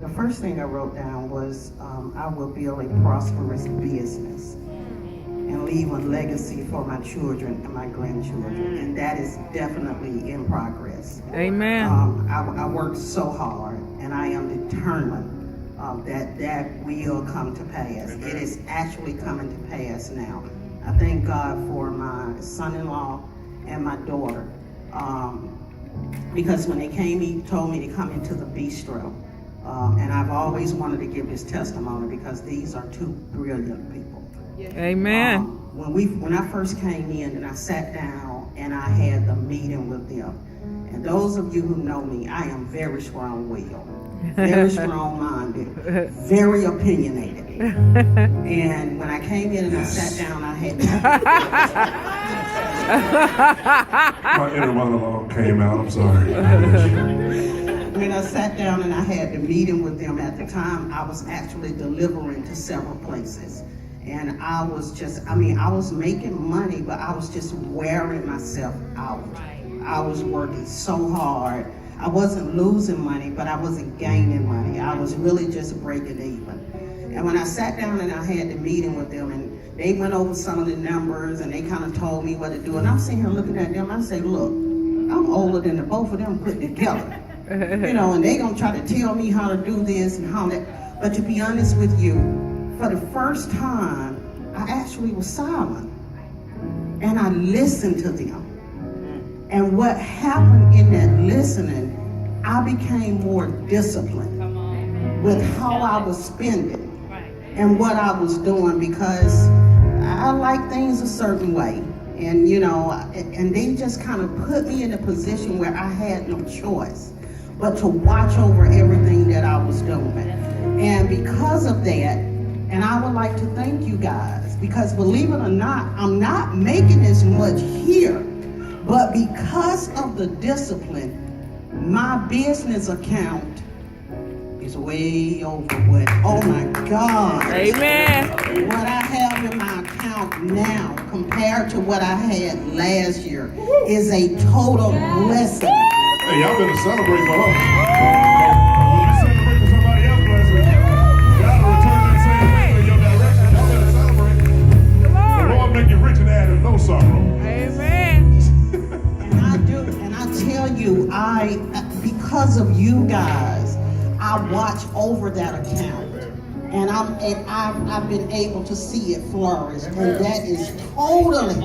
The first thing I wrote down was, I will build a prosperous business and leave a legacy for my children and my grandchildren. And that is definitely in progress. Amen. I worked so hard, and I am determined that will come to pass. It is actually coming to pass now. I thank God for my son-in-law and my daughter, because when they came, he told me to come into the bistro. And I've always wanted to give this testimony because these are two brilliant people. Amen. When I first came in and I sat down and I had the meeting with them, and those of you who know me, I am very strong-willed, very strong-minded, very opinionated. And when I came in and I sat down, I had my inner monologue came out. I'm sorry. When I sat down and I had the meeting with them, at the time I was actually delivering to several places. And I was making money, but I was just wearing myself out. I was working so hard. I wasn't losing money, but I wasn't gaining money. I was really just breaking even. And when I sat down and I had the meeting with them, and they went over some of the numbers and they kind of told me what to do. And I'm sitting here looking at them, I say, look, I'm older than the both of them put together. And they gonna try to tell me how to do this and how that. But to be honest with you, for the first time, I actually was silent. And I listened to them. And what happened in that listening, I became more disciplined with how I was spending and what I was doing, because I like things a certain way. And and they just kind of put me in a position where I had no choice but to watch over everything that I was doing. And because of that, and I would like to thank you guys, because believe it or not, I'm not making as much here, but because of the discipline, my business account is way over what, oh my God. Amen. What I have in my account now compared to what I had last year is a total blessing. Hey, y'all better celebrate for her. When you celebrate for somebody else's blessing, God will return that same blessing in your direction. Y'all better celebrate. The Lord make you rich and add no sorrow. Amen. And I tell you, because of you guys, I watch over that account. And I've been able to see it flourish. And that is totally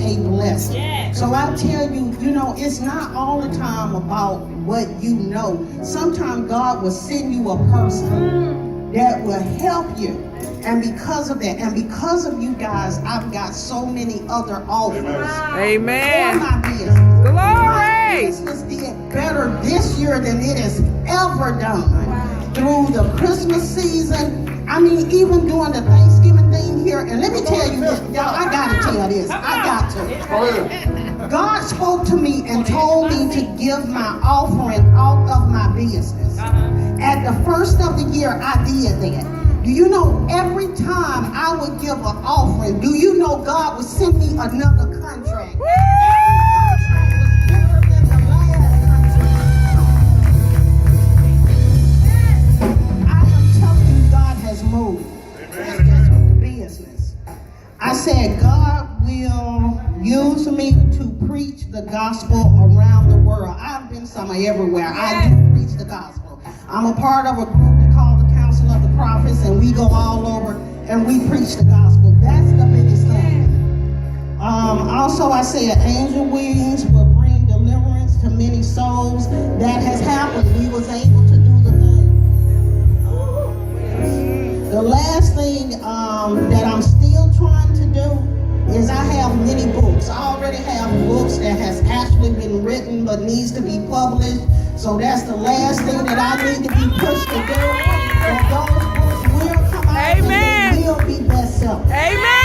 a blessing. So I tell you, it's not all the time about what you know. Sometimes God will send you a person that will help you. And because of that, and because of you guys, I've got so many other offers. Amen. For my business. Glory. My business did better this year than it has ever done. Through the Christmas season, even during the Thanksgiving thing here. And let me tell you this, y'all, I gotta tell this. I got to. God spoke to me and told me to give my offering out of my business. At the first of the year, I did that. Do you know, every time I would give an offering, do you know God would send me another contract? Move. That's just with the business. I said God will use me to preach the gospel around the world. I've been somewhere everywhere. I do preach the gospel. I'm a part of a group that called the Council of the Prophets, and we go all over and we preach the gospel. That's the biggest thing. Also, I said angel wings will bring deliverance to many souls. That has happened. We was able to do the thing. The last thing that I'm still trying to do is I have many books. I already have books that has actually been written but needs to be published. So that's the last thing that I need to be pushed to do. And those books will come out. Amen. And they will be bestsellers. Amen.